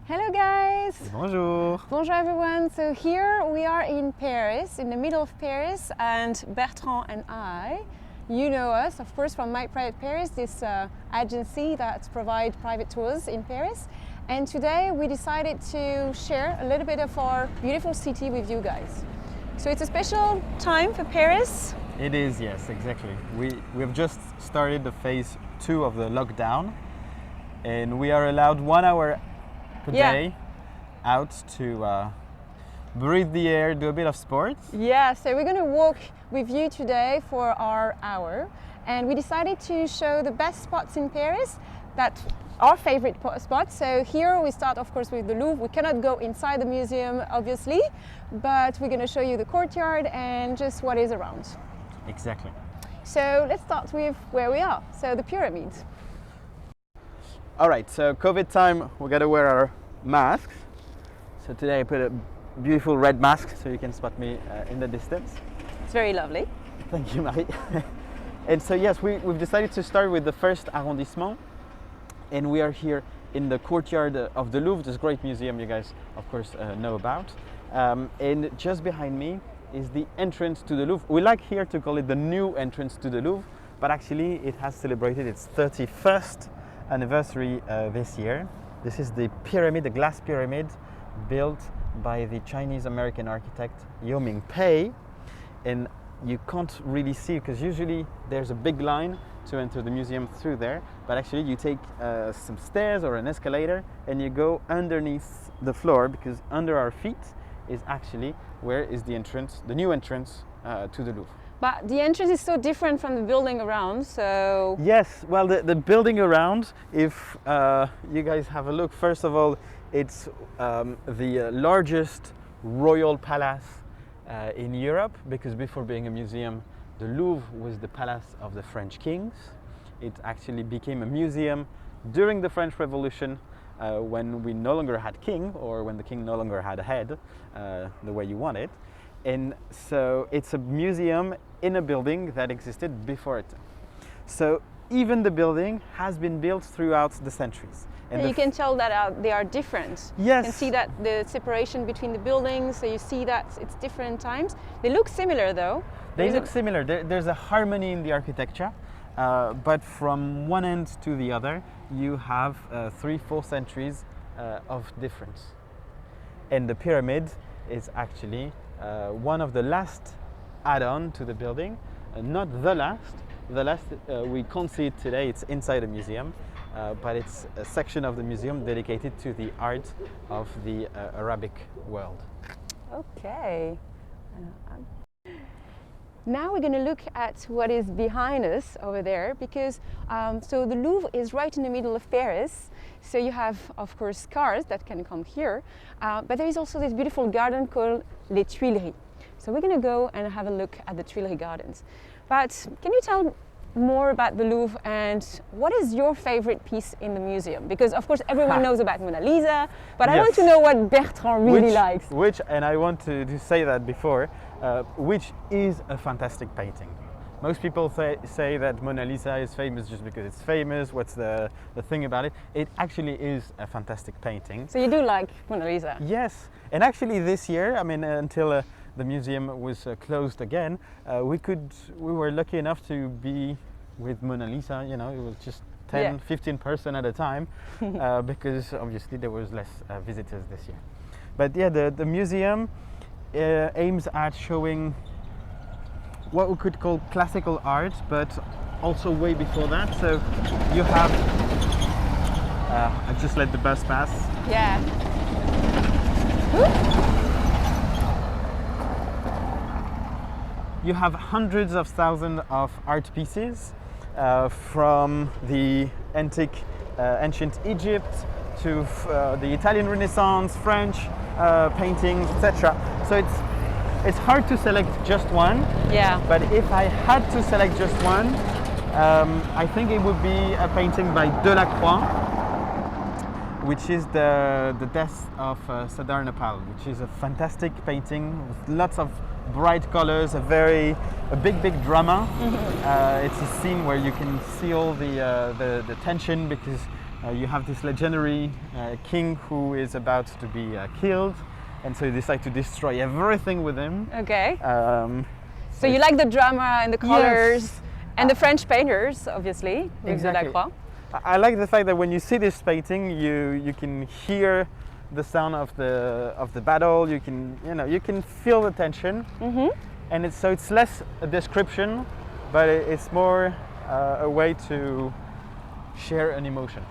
Hello guys! Bonjour! Bonjour everyone! So here we are in Paris, in the middle of Paris, and Bertrand and I, you know us of course from My Private Paris, this agency that provides private tours in Paris. And today we decided to share a little bit of our beautiful city with you guys. So it's a special time for Paris. It is, yes, exactly. We've just started the phase 2 of the lockdown, and we are allowed 1 hour per day out to breathe the air, do a bit of sports. Yeah, so we're going to walk with you today for our hour, and we decided to show the best spots in Paris, that our favorite spots. So here we start of course with the Louvre. We cannot go inside the museum obviously, but we're going to show you the courtyard and just what is around. Exactly. So let's start with where we are, so the pyramids. All right, so COVID time, we got to wear our masks. So today I put a beautiful red mask so you can spot me in the distance. It's very lovely. Thank you, Marie. And so yes, we've decided to start with the first arrondissement, and we are here in the courtyard of the Louvre, this great museum you guys of course know about. And just behind me is the entrance to the Louvre. We like here to call it the new entrance to the Louvre, but actually it has celebrated its 31st anniversary this year. This is the pyramid, the glass pyramid built by the Chinese American architect Yao Ming Pei, and you can't really see because usually there's a big line to enter the museum through there, but actually you take some stairs or an escalator and you go underneath the floor, because under our feet is actually where is the entrance, the new entrance to the Louvre. But the entrance is so different from the building around, so... Yes, well the building around, if you guys have a look, first of all, it's the largest royal palace in Europe, because before being a museum, the Louvre was the palace of the French kings. It actually became a museum during the French Revolution, when we no longer had king, or when the king no longer had a head, the way you want it. And so it's a museum in a building that existed before it. So even the building has been built throughout the centuries. And you can tell that they are different. Yes. You can see that the separation between the buildings, so you see that it's different times. They look similar though. They look similar. There's a harmony in the architecture, but from one end to the other, you have 3-4 centuries of difference. And the pyramid is actually one of the last add-on to the building, not the last. The last we can't see it today. It's inside a museum, but it's a section of the museum dedicated to the art of the Arabic world. Okay. Now we're going to look at what is behind us over there, because so the Louvre is right in the middle of Paris. So you have, of course, cars that can come here, but there is also this beautiful garden called Les Tuileries. So we're going to go and have a look at the Tuileries Gardens. But can you tell more about the Louvre, and what is your favorite piece in the museum? Because of course everyone knows about Mona Lisa, but I want to know what Bertrand really likes. And I want to say that before, which is a fantastic painting. Most people say that Mona Lisa is famous just because it's famous. What's the thing about it? It actually is a fantastic painting. So you do like Mona Lisa? Yes, and actually this year, I mean, until the museum was closed again, we were lucky enough to be with Mona Lisa. You know, it was just 10-15 person at a time, because obviously there was less visitors this year. But yeah, the museum aims at showing what we could call classical art, but also way before that. So you have, I just let the bus pass. Yeah. You have hundreds of thousands of art pieces, from the ancient Egypt to the Italian Renaissance, French paintings, etc. So it's hard to select just one. Yeah. But if I had to select just one, I think it would be a painting by Delacroix, which is the death of Sardar Nepal, which is a fantastic painting with lots of bright colors, a big drama. Mm-hmm. It's a scene where you can see all the tension, because you have this legendary king who is about to be killed, and so you decide to destroy everything with him. Okay. So you like the drama and the colors, yes. And the French painters, obviously. Exactly. I like the fact that when you see this painting, you can hear the sound of the battle. You can feel the tension, and it's less a description, but it's more a way to share an emotion.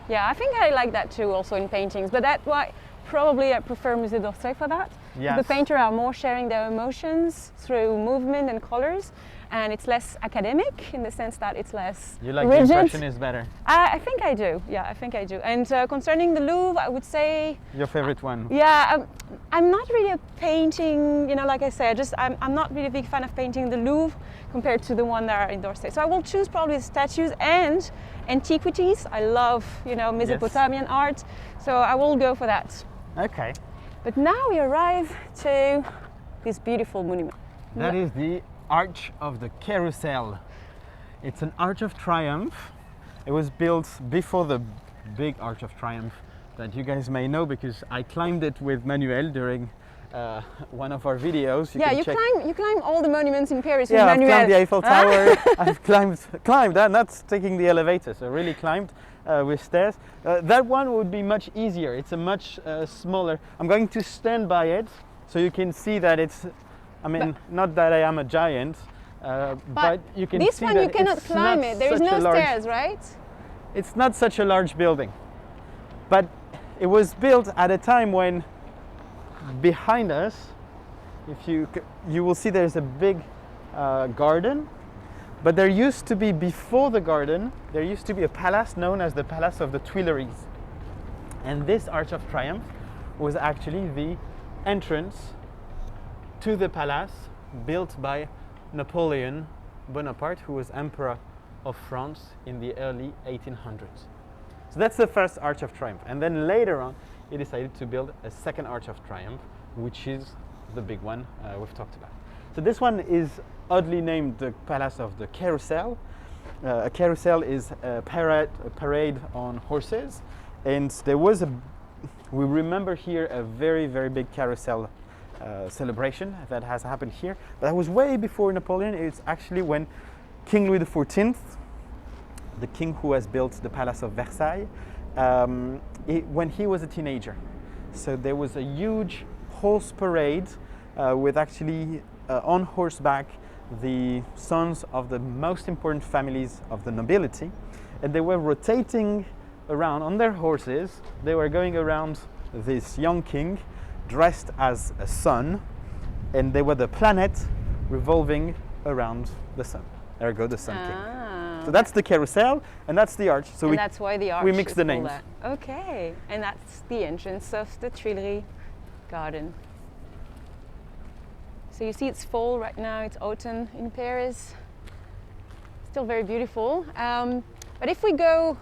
Yeah, I think I like that too, also in paintings. But that's why probably I prefer Musée d'Orsay for that. Yes. The painters are more sharing their emotions through movement and colors, and it's less academic in the sense that it's less You like rigid. The impressionist better? I think I do. Yeah, I think I do. And concerning the Louvre, I would say your favorite one. Yeah, I'm not really a painting. Like I said, I'm not really a big fan of painting the Louvre compared to the one that are in D'Orsay. So I will choose probably the statues and antiquities. I love Mesopotamian art, so I will go for that. Okay. But now we arrive to this beautiful monument. That is the Arc of the Carrousel. It's an Arch of Triumph. It was built before the big Arch of Triumph that you guys may know because I climbed it with Manuel during one of our videos. You climb all the monuments in Paris with I've Manuel. climbed the Eiffel Tower. I've climbed that, not taking the elevator, so really climbed with stairs. That one would be much easier. It's a much smaller. I'm going to stand by it so you can see that it's, not that I am a giant, but you can see that this one you cannot climb it. There is no stairs, right? It's not such a large building, but it was built at a time when behind us, if you will see there's a big garden, but there used to be, before the garden, there used to be a palace known as the Palace of the Tuileries. And this Arch of Triumph was actually the entrance to the palace built by Napoleon Bonaparte, who was Emperor of France in the early 1800s. So that's the first Arch of Triumph. And then later on, he decided to build a second Arch of Triumph, which is the big one we've talked about. So this one is oddly named the Palace of the Carrousel. A carousel is a parade on horses, and there was we remember here a very, very big carousel celebration that has happened here, but that was way before Napoleon. It's actually when King Louis XIV, the king who has built the Palace of Versailles, when he was a teenager. So there was a huge horse parade with actually on horseback the sons of the most important families of the nobility, and they were rotating around on their horses. They were going around this young king dressed as a sun, and they were the planet revolving around the sun. Ergo the Sun King. So that's the carousel, and that's the arch. So that's why the arch. We mix the names. Okay, and that's the entrance of the Tuileries Garden. So you see it's fall right now, it's autumn in Paris. Still very beautiful. But if we go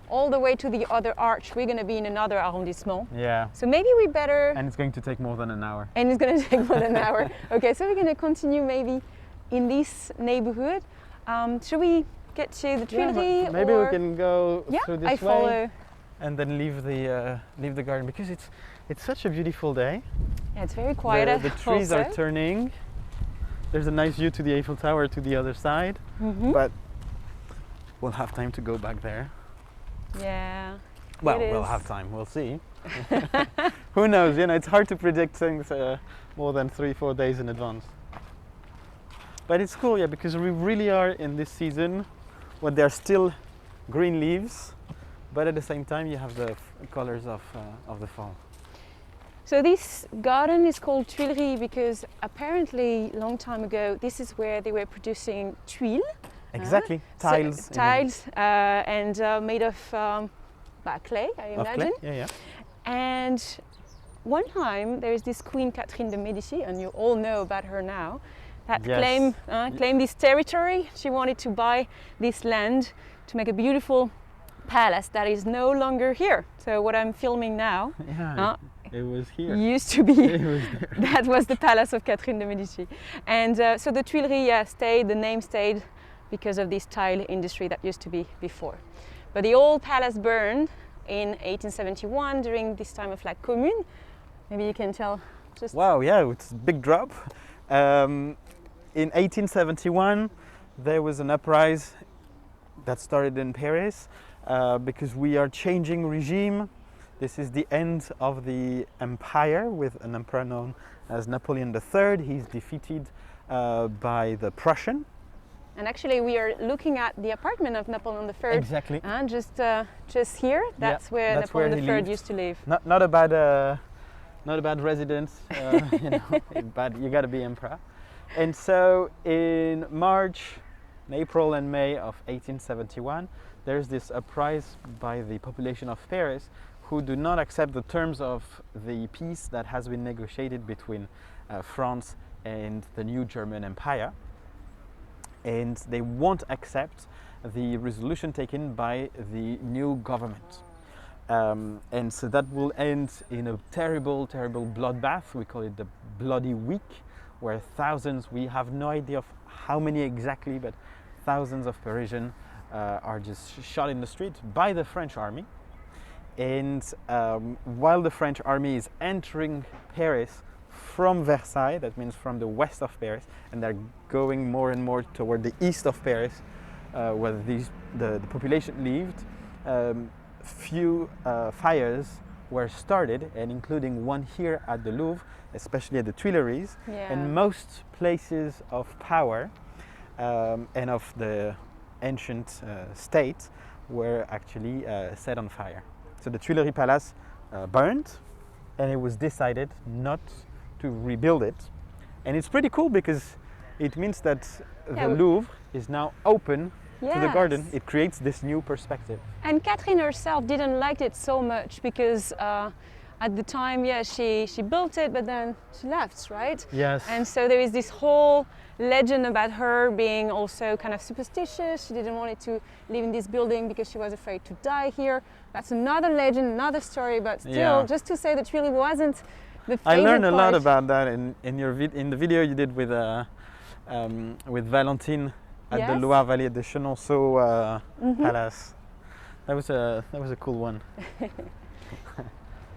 all the way to the other arch, we're going to be in another arrondissement. Yeah. So maybe we better... And it's going to take more than an hour. And it's going to take more than an hour. Okay, so we're going to continue maybe in this neighborhood. Should we get to the Tuileries? Maybe we can go through this way. I follow. And then leave the garden, because it's such a beautiful day. Yeah, it's very quiet. The trees are turning. There's a nice view to the Eiffel Tower to the other side, but we'll have time to go back there. Yeah. Well, we'll have time. We'll see. Who knows? It's hard to predict things more than 3-4 days in advance. But it's cool, yeah, because we really are in this season when there are still green leaves, but at the same time you have the colors of the fall. So this garden is called Tuileries because apparently a long time ago this is where they were producing tuiles. Exactly, tiles. Tiles and made of clay, I imagine. Clay? Yeah. And one time there is this Queen Catherine de Medici, and you all know about her now, that claimed this territory. She wanted to buy this land to make a beautiful palace that is no longer here. So what I'm filming now, it was here. Used to be. It was there. That was the palace of Catherine de Medici, and so the Tuileries stayed. The name stayed because of this tile industry that used to be before. But the old palace burned in 1871 during this time of like Commune. Maybe you can tell just... Wow, yeah, it's a big drop. In 1871, there was an uprising that started in Paris because we are changing regime. This is the end of the empire with an emperor known as Napoleon III. He's defeated by the Prussian. And actually, we are looking at the apartment of Napoleon III. Exactly. And just here, that's where Napoleon III used to live. Not a bad residence, you know, but you got to be emperor. And so in April and May of 1871, there's this uprising by the population of Paris who do not accept the terms of the peace that has been negotiated between France and the new German Empire. And they won't accept the resolution taken by the new government. And so that will end in a terrible, terrible bloodbath. We call it the Bloody Week, where thousands, we have no idea of how many exactly, but thousands of Parisians are just shot in the street by the French army. And while the French army is entering Paris from Versailles, that means from the west of Paris, and they're going more and more toward the east of Paris, where the population lived, few fires were started, and including one here at the Louvre, especially at the Tuileries, and most places of power and of the ancient state were actually set on fire. So the Tuileries Palace burned, and it was decided not to rebuild it. And it's pretty cool because it means that the Louvre is now open to the garden. It creates this new perspective. And Catherine herself didn't like it so much because at the time, she built it, but then she left, right? Yes. And so there is this whole legend about her being also kind of superstitious. She didn't want to live in this building because she was afraid to die here. That's another legend, another story, but still, just to say that really wasn't the favorite I learned a part. lot about that in the video you did with Valentine at the Loire Valley at the Chenonceau Palace. That was a cool one.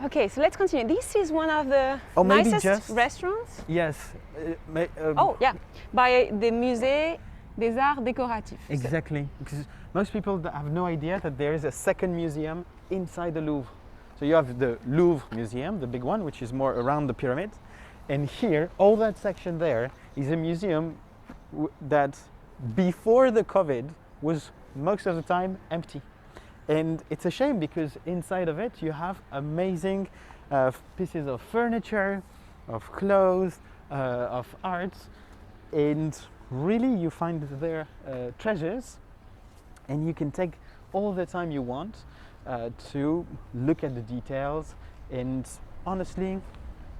Okay, so let's continue. This is one of the nicest restaurants. Yes. By the Musée des Arts Décoratifs. Exactly, because most people have no idea that there is a second museum inside the Louvre. So you have the Louvre Museum, the big one, which is more around the pyramid. And here, all that section there is a museum that before the COVID was most of the time empty. And it's a shame because inside of it you have amazing pieces of furniture, of clothes, of art, and really you find there treasures, and you can take all the time you want to look at the details. And honestly,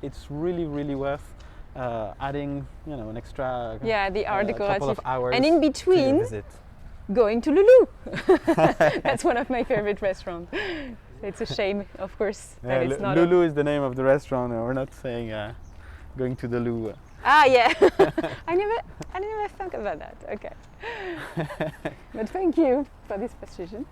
it's really worth adding, an extra the art couple of hours, and in between going to Lulu. That's one of my favorite restaurants. It's a shame, of course, that it's not. Lulu is the name of the restaurant. We're not saying going to the Lou. I never thought about that. Okay, but thank you for this precision.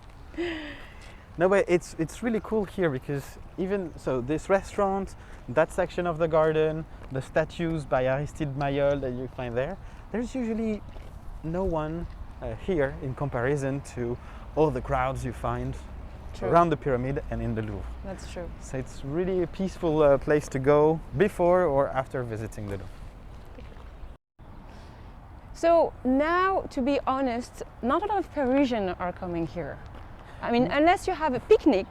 No, but it's really cool here because even so, this restaurant, that section of the garden, the statues by Aristide Maillol that you find there, there's usually no one here in comparison to all the crowds you find around the pyramid and in the Louvre. That's true. So it's really a peaceful place to go before or after visiting the Louvre. So now, to be honest, not a lot of Parisians are coming here. I mean, unless you have a picnic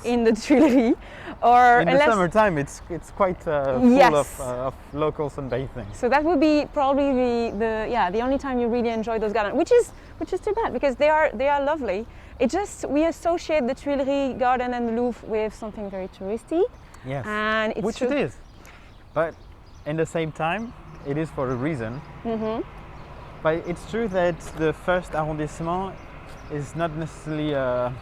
in the Tuileries, or in the summertime, it's quite full of locals sunbathing. So that would be probably the only time you really enjoy those gardens, which is too bad because they are lovely. It just, we associate the Tuileries Garden and the Louvre with something very touristy. Yes, and it's which it is, but in the same time, it is for a reason. Mm-hmm. But it's true that the first arrondissement is not necessarily a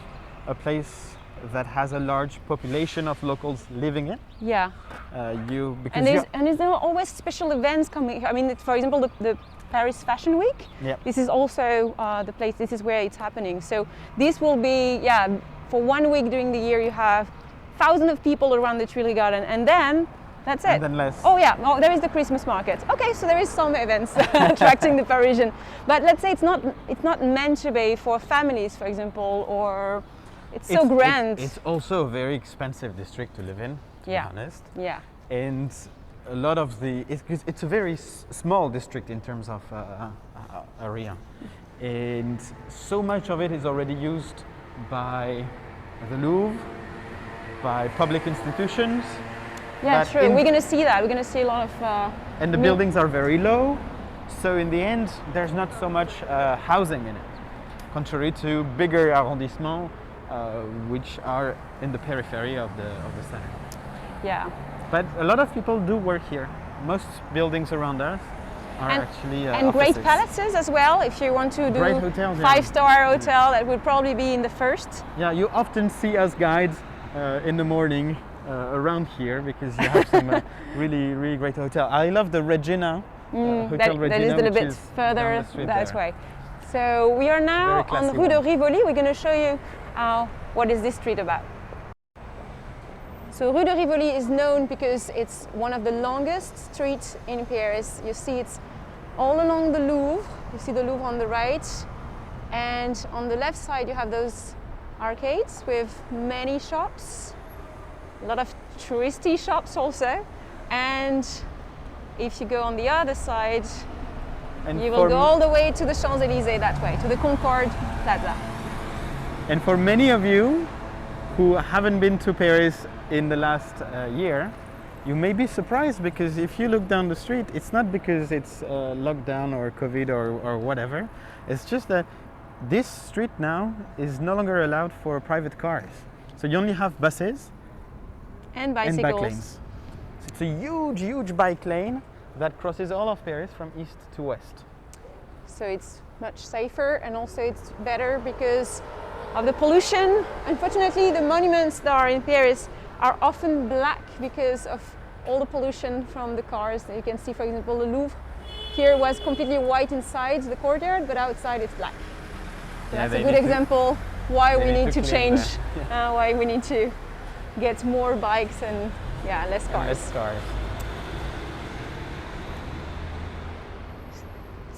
place that has a large population of locals living in. Yeah. And there's always special events coming. I mean, for example, the Paris Fashion Week. Yep. This is also the place, this is where it's happening. So this will be, yeah, for 1 week during the year you have thousands of people around the Tuileries Garden, and then that's it. And then less. Oh yeah, oh, there is the Christmas market. Okay, so there is some events attracting the Parisian. But let's say it's not meant to be for families, for example, or it's so grand. It's also a very expensive district to live in, to be honest. Yeah. And a lot of it's a very small district in terms of area. And so much of it is already used by the Louvre, by public institutions. Yeah, true. We're going to see that. We're going to see a lot of... and the buildings are very low, so in the end, there's not so much housing in it, contrary to bigger arrondissements, which are in the periphery of the center. Yeah. But a lot of people do work here. Most buildings around us are actually and offices. Great palaces as well. If you want to do great hotels, five-star hotel, that would probably be in the first. Yeah, you often see us guides in the morning around here because you have some really great hotel. I love the Regina Hotel Regina, that is a little bit is further that there. way. So we are now on Rue de Rivoli. We're going to show you what is this street about. So Rue de Rivoli is known because it's one of the longest streets in Paris. You see it's all along the Louvre. You see the Louvre on the right, and on the left side you have those arcades with many shops, a lot of touristy shops also. And if you go on the other side, you will go all the way to the Champs-Élysées that way, to the Concorde Plaza. And for many of you who haven't been to Paris in the last year, you may be surprised because if you look down the street, it's not because it's locked down or COVID or whatever. It's just that this street now is no longer allowed for private cars. So you only have buses and bicycles. And bike lanes. So it's a huge bike lane that crosses all of Paris from east to west. So it's much safer, and also it's better because of the pollution. Unfortunately, the monuments that are in Paris are often black because of all the pollution from the cars. You can see, for example, the Louvre here was completely white inside the courtyard, but outside it's black. So that's a good example why we need to change, why we need to get more bikes and less cars.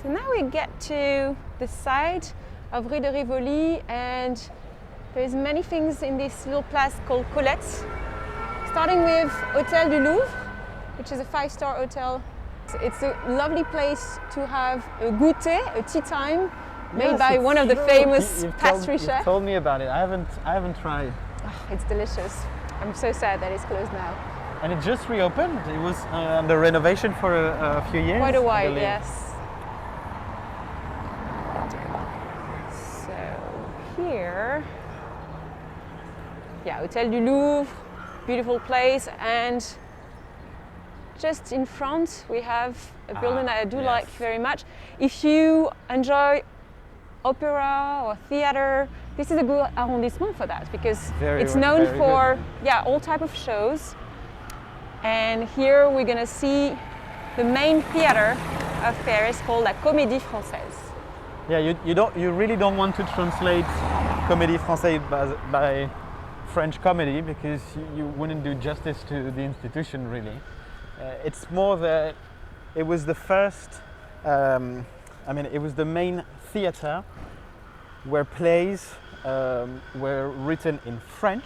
So now we get to the side of Rue de Rivoli, and there's many things in this little place called Colette. Starting with Hôtel du Louvre, which is a 5-star hotel. It's a lovely place to have a goûter, a tea time, made by one of the famous pastry chefs. You told me about it. I haven't tried. Oh, it's delicious. I'm so sad that it's closed now. And it just reopened. It was under renovation for a few years. Quite a while, yes. So here, Hôtel du Louvre, beautiful place, and just in front we have a building that I do like very much. If you enjoy opera or theater, this is a good arrondissement for that because it's known for all type of shows. And here we're gonna see the main theater of Paris called la Comédie Française. Yeah, you really don't want to translate Comédie Française by French comedy because you wouldn't do justice to the institution really. It's more that it was the first, it was the main theater where plays were written in French,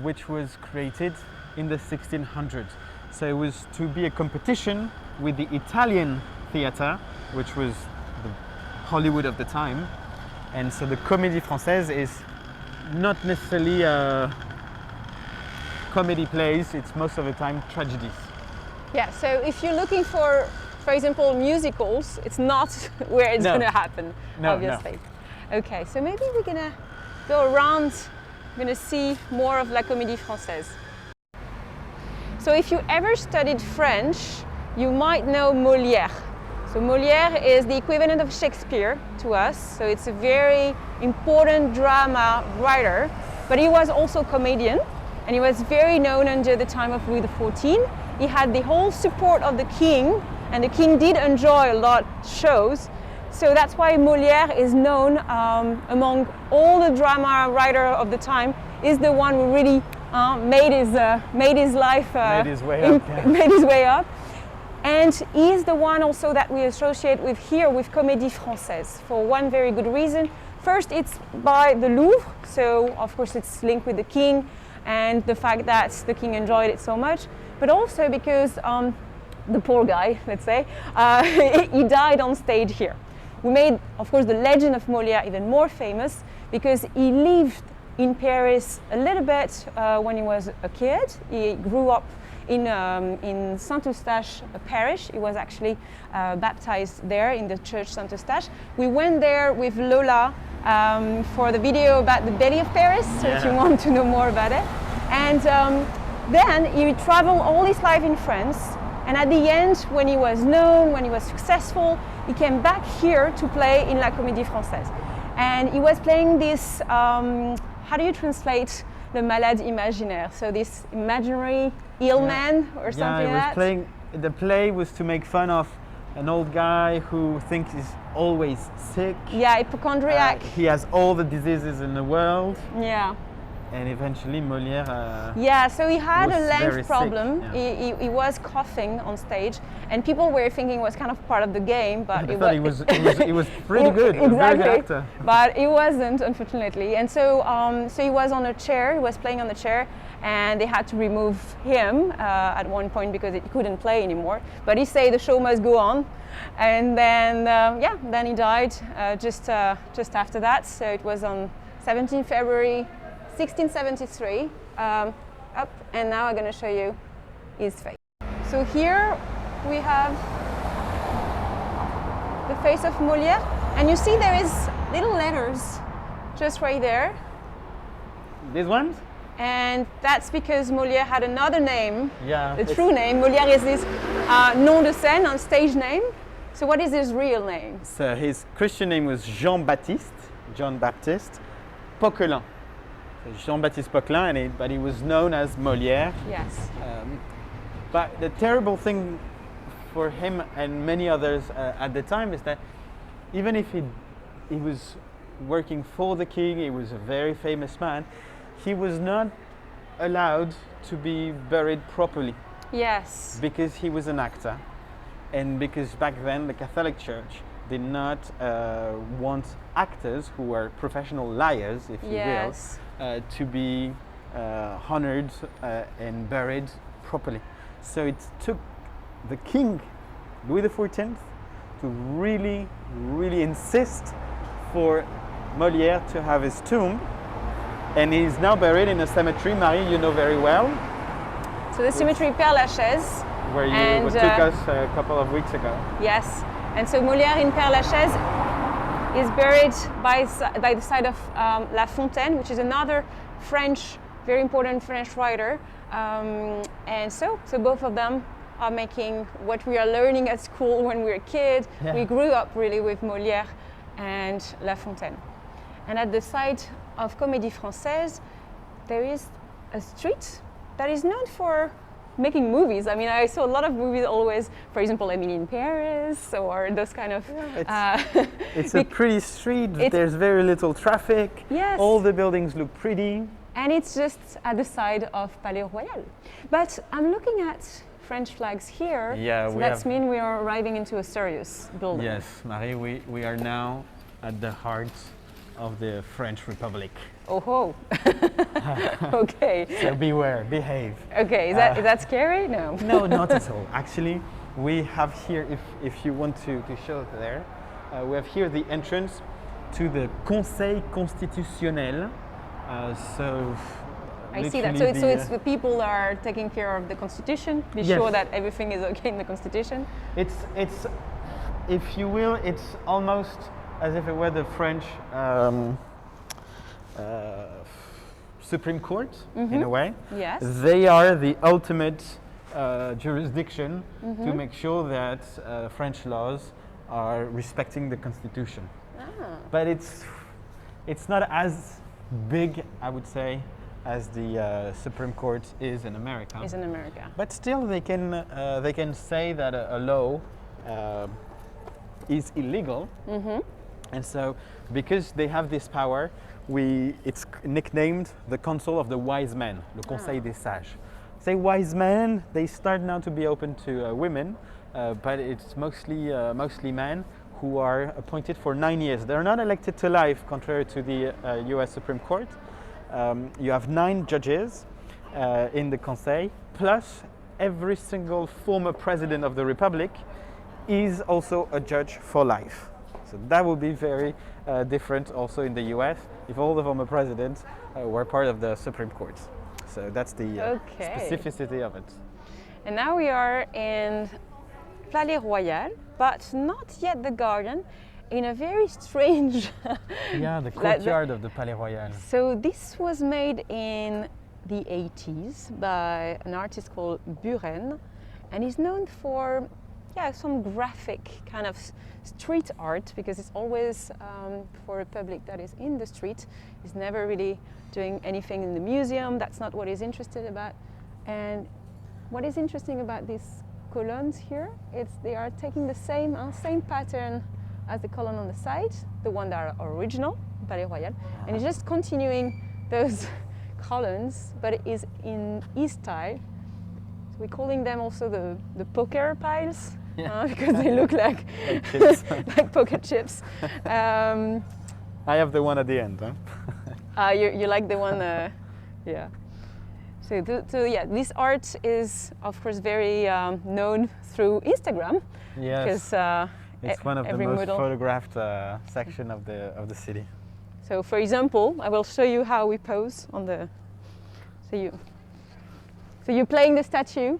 which was created in the 1600s. So it was to be a competition with the Italian theater, which was the Hollywood of the time. And so the Comédie Française is not necessarily comedy plays, it's most of the time tragedies. Yeah, so if you're looking for example, musicals, it's not where it's going to happen, obviously. No. Okay, so maybe we're going to go around, we're going to see more of la Comédie Française. So if you ever studied French, you might know Molière. So Molière is the equivalent of Shakespeare to us, so it's a very important drama writer, but he was also a comedian, and he was very known under the time of Louis XIV. He had the whole support of the king, and the king did enjoy a lot shows. So that's why Molière is known among all the drama writer of the time, is the one who really made his life, made his way up. Yeah. Made his way up. And he's the one also that we associate with here with Comédie Française for one very good reason. First, it's by the Louvre, so of course it's linked with the king and the fact that the king enjoyed it so much, but also because the poor guy, let's say, he died on stage here. We made, of course, the legend of Molière even more famous because he lived in Paris a little bit when he was a kid. He grew up in Saint-Eustache parish. He was actually baptized there in the church Saint-Eustache. We went there with Lola for the video about the belly of Paris, so if you want to know more about it. And then he traveled all his life in France. And at the end, when he was known, when he was successful, he came back here to play in La Comédie Française. And he was playing this, how do you translate le malade imaginaire? So this imaginary ill man or something like that? Playing, the play was to make fun of an old guy who thinks he's always sick. Yeah, hypochondriac. He has all the diseases in the world. Yeah. And eventually Molière yeah, so he had a very lung problem. sick, He was coughing on stage, and people were thinking it was kind of part of the game, but he was pretty good. Exactly. A very good actor. But it wasn't, unfortunately. And so, so he was on a chair. He was playing on the chair, and they had to remove him at one point because he couldn't play anymore. But he said the show must go on, and then then he died just after that. So it was on 17 February. 1673, up, and now I'm going to show you his face. So here we have the face of Molière, and you see there is little letters just right there. These ones? And that's because Molière had another name, yeah, the true name. Molière is this nom de scène, on stage name. So what is his real name? So his Christian name was John Baptiste Poquelin. Jean-Baptiste Poquelin, but he was known as Molière. Yes. But the terrible thing for him and many others at the time is that even if he was working for the king, he was a very famous man, he was not allowed to be buried properly. Yes. Because he was an actor, and because back then the Catholic Church did not want actors who were professional liars, if you will, to be honored and buried properly. So it took the king, Louis XIV, to really, really insist for Molière to have his tomb. And he's now buried in a cemetery, Marie, you know very well. So the cemetery Père Lachaise. Where you took us a couple of weeks ago. Yes. And so Molière in Père Lachaise is buried by the side of La Fontaine, which is another French, very important French writer. And so both of them are making what we are learning at school when we were a kid. Yeah. We grew up really with Molière and La Fontaine. And at the side of Comédie Française, there is a street that is known for making movies. I mean, I saw a lot of movies always, for example, Emily in Paris or those kind of... it's a pretty street, there's very little traffic, yes. All the buildings look pretty. And it's just at the side of Palais Royal. But I'm looking at French flags here, so that means we are arriving into a serious building. Yes, Marie, we are now at the heart of the French Republic. Oh ho! Okay. So beware, behave. Okay, is that scary? No. No, not at all. Actually, we have here, if you want to show it there, we have here the entrance to the Conseil Constitutionnel. So I see that. So it's the people that are taking care of the Constitution. Be sure that everything is okay in the Constitution. It's, if you will, it's almost as if it were the French Supreme Court, in a way. Yes. They are the ultimate jurisdiction to make sure that French laws are respecting the Constitution. But it's not as big, I would say, as the Supreme Court is in America. Is in America. But still, they can say that a law is illegal. And so, because they have this power, it's nicknamed the Council of the Wise Men, le Conseil des Sages. Say wise men, they start now to be open to women, but it's mostly men who are appointed for 9 years. They're not elected to life, contrary to the US Supreme Court. You have 9 judges in the Conseil, plus every single former president of the Republic is also a judge for life. So that would be very different also in the US if all the former presidents were part of the Supreme Court. So that's the specificity of it. And now we are in Palais Royal, but not yet the garden, in a very strange... Yeah, the courtyard of the Palais Royal. So this was made in the 80s by an artist called Buren, and he's known for some graphic kind of street art, because it's always for a public that is in the street. He's never really doing anything in the museum. That's not what he's interested about. And what is interesting about these columns here, they are taking the same pattern as the column on the side, the one that are original, Palais Royal, and it's just continuing those columns, but it is in his style. So we're calling them also the poker piles, because they look like chips. like poker chips. I have the one at the end. Huh? You like the one, yeah. So this art is of course very known through Instagram. Yes. Because it's one of the most photographed section of the city. So, for example, I will show you how we pose on the. So you're playing the statue.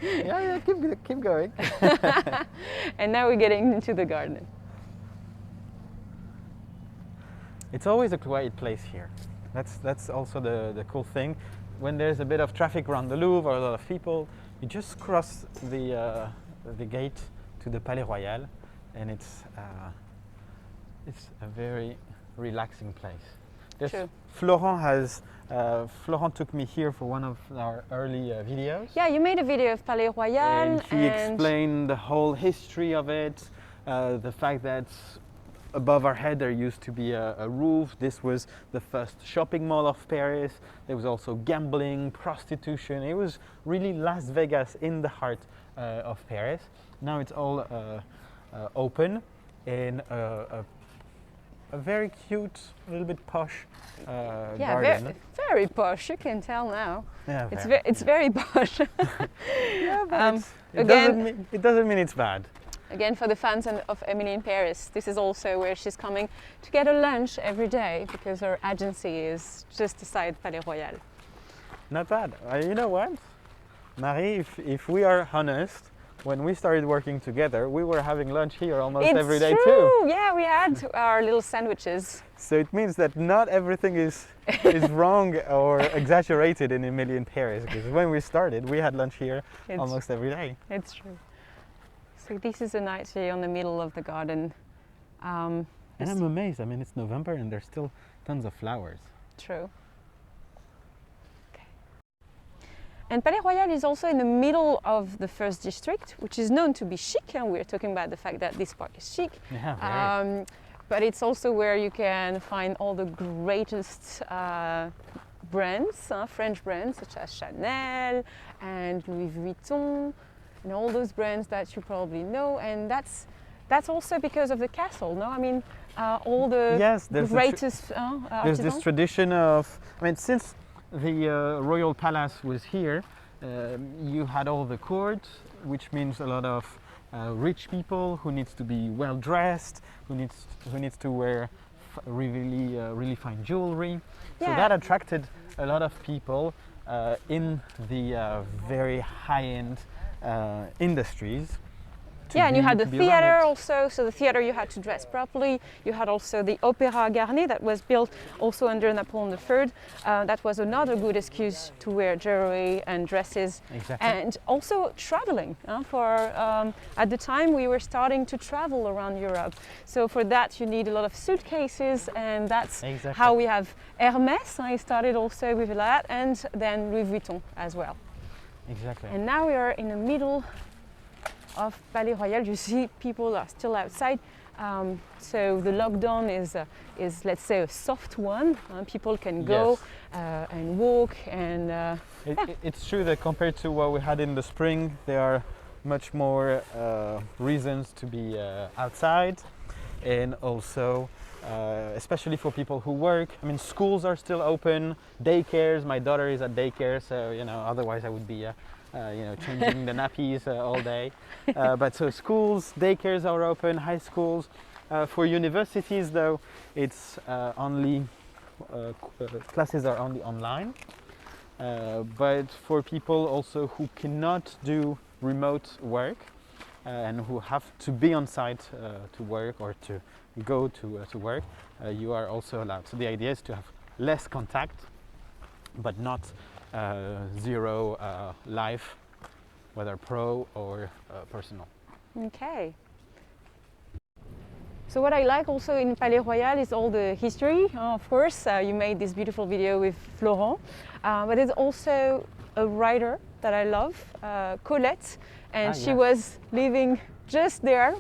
yeah, keep going. And now we're getting into the garden. It's always a quiet place here. That's also the cool thing. When there's a bit of traffic around the Louvre or a lot of people, you just cross the gate to the Palais Royal, and it's a very relaxing place. True. Florent took me here for one of our early videos. Yeah, you made a video of Palais Royal, and he explained the whole history of it, the fact that above our head there used to be a roof. This was the first shopping mall of Paris. There was also gambling, prostitution. It was really Las Vegas in the heart of Paris. Now it's all open in a very cute, a little bit posh garden. Very posh, you can tell now. Yeah, it's very posh. Yeah, but it doesn't mean it's bad. Again, for the fans of Emily in Paris, this is also where she's coming to get a lunch every day, because her agency is just beside Palais Royal. Not bad. You know what, Marie, if we are honest, when we started working together, we were having lunch here almost every day too. Yeah, we had our little sandwiches. So it means that not everything is wrong or exaggerated in Emily in Paris, because when we started, we had lunch here almost every day. It's true. So this is a night here on the middle of the garden. And I'm amazed. I mean, it's November and there's still tons of flowers. True. Okay. And Palais Royal is also in the middle of the first district, which is known to be chic, and we're talking about the fact that this park is chic. Yeah, but it's also where you can find all the greatest brands, French brands such as Chanel and Louis Vuitton, and all those brands that you probably know. And that's also because of the castle, no? I mean, all the greatest artisans. There's this tradition of, I mean, since the royal palace was here, you had all the court, which means a lot of rich people who needs to be well dressed, who needs to wear really fine jewelry. Yeah. So that attracted a lot of people in the very high-end industries. Yeah, and you had the theater also, so the theater you had to dress properly. You had also the Opéra Garnier that was built also under Napoleon III. That was another good excuse to wear jewelry and dresses. Exactly. And also traveling. At the time we were starting to travel around Europe. So for that you need a lot of suitcases, and that's how we have Hermès. I started also with that, and then Louis Vuitton as well. Exactly. And now we are in the middle of Palais Royal. You see people are still outside. So the lockdown is, let's say, a soft one. People can go and walk and it's true that compared to what we had in the spring, there are much more reasons to be outside, and also especially for people who work. I mean, schools are still open, daycares. My daughter is at daycare, so otherwise I would be changing the nappies all day. But so schools, daycares are open, high schools. For universities, though, it's only classes are only online. But for people also who cannot do remote work and who have to be on site to work or to go to work, you are also allowed. So the idea is to have less contact, but not zero life, whether pro or personal. Okay. So what I like also in Palais Royal is all the history. Of course, you made this beautiful video with Florent, but there's also a writer that I love, Colette, and she was living just there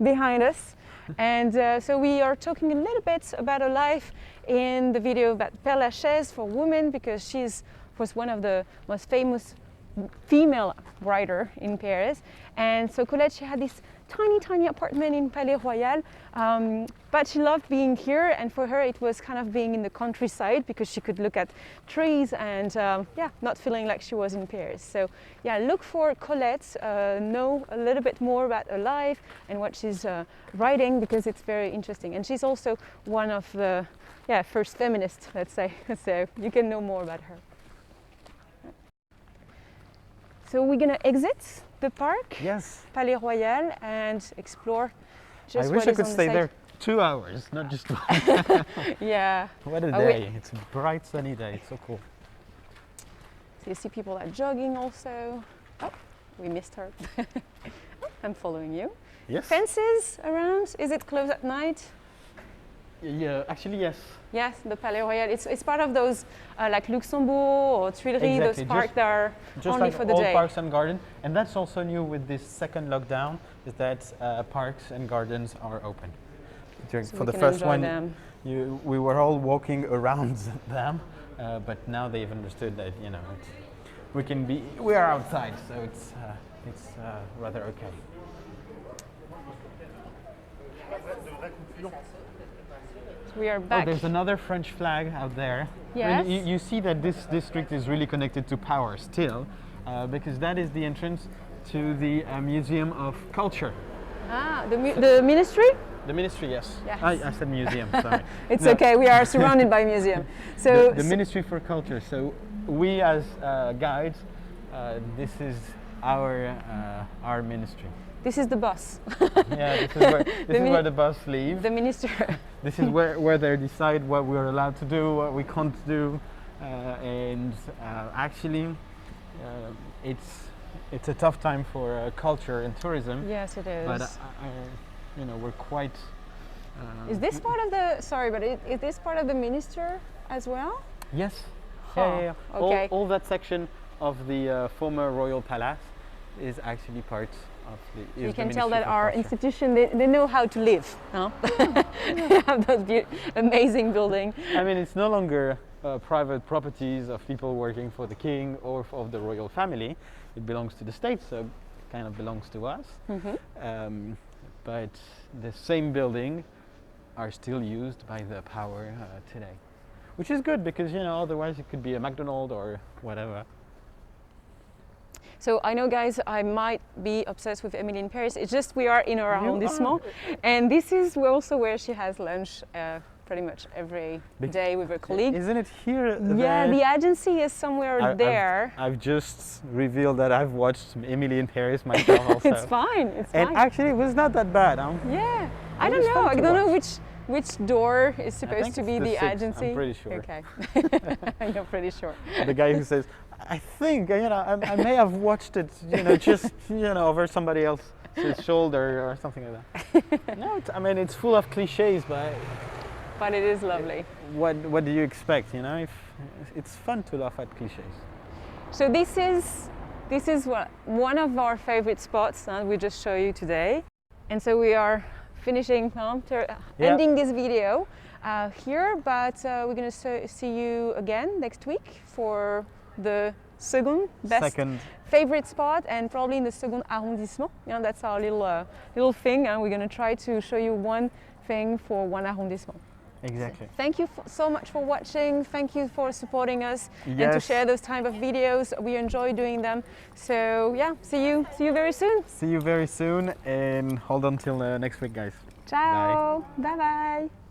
behind us. And so we are talking a little bit about her life in the video about Père Lachaise for women, because she's, of course, one of the most famous female writer in Paris. And so Colette, she had this tiny apartment in Palais Royal, but she loved being here, and for her it was kind of being in the countryside because she could look at trees and not feeling like she was in Paris. So look for Colette, know a little bit more about her life and what she's writing, because it's very interesting. And she's also one of the first feminists, let's say, so you can know more about her. So we're gonna exit the park, Palais Royal, and explore just I wish what I is could on the stay side. there 2 hours, not just one. Yeah. What a day. It's a bright sunny day. It's so cool. So you see people are jogging also. Oh, we missed her. I'm following you. Yes. Fences around. Is it closed at night? Yeah, actually, yes. Yes, the Palais Royal. It's part of those like Luxembourg or Tuileries, Exactly. those parks that are Just only like for the all day. parks and gardens. And that's also new with this second lockdown, is that parks and gardens are open. So for the first one, we were all walking around them, but now they've understood that we are outside, so it's rather okay. We are back. Oh, there's another French flag out there. Yes. I mean, you see that this district is really connected to power still, because that is the entrance to the Museum of Culture. Ah, the ministry? The ministry, yes. Yes. I said museum, sorry. It's okay, we are surrounded by museum. So the Ministry for Culture. So we as guides, this is our ministry. This is the bus. Yeah, this is where the bus leaves. The minister. This is where they decide what we're allowed to do, what we can't do, and actually, it's a tough time for culture and tourism. Yes, it is. But we're quite. Is this part of the? Sorry, but is this part of the minister as well? Yes. Huh. Yeah. Okay. All that section of the former royal palace is actually part of the. You can tell that our institution, they know how to live. Huh? They have those amazing buildings. I mean, it's no longer private properties of people working for the king or of the royal family. It belongs to the state, so it kind of belongs to us. Mm-hmm. But the same building are still used by the power today, which is good because otherwise it could be a McDonald's or whatever. So I know, guys, I might be obsessed with Emily in Paris. It's just we are in her arrondissement, and this is also where she has lunch pretty much every day with her colleague. Isn't it here? Yeah, the agency is somewhere there. I've just revealed that I've watched Emily in Paris myself also. It's fine. It's and fine. actually, it was not that bad. Yeah, I don't know. I don't know which door is supposed to be the sixth, agency. I'm pretty sure. Okay, you're pretty sure. The guy who says, I think I may have watched it, just over somebody else's shoulder or something like that. No, it's full of cliches, but it is lovely. What do you expect? If it's fun to laugh at cliches. So this is this is one of our favorite spots that we just show you today. And so we are finishing, ending this video here, but we're going to see you again next week for the second favorite spot, and probably in the second arrondissement. You know, that's our little thing, and we're going to try to show you one thing for one arrondissement. Exactly. So thank you so much for watching. Thank you for supporting us and to share those type of videos. We enjoy doing them. So yeah, see you very soon. See you very soon, and hold on till next week, guys. Ciao. Bye bye.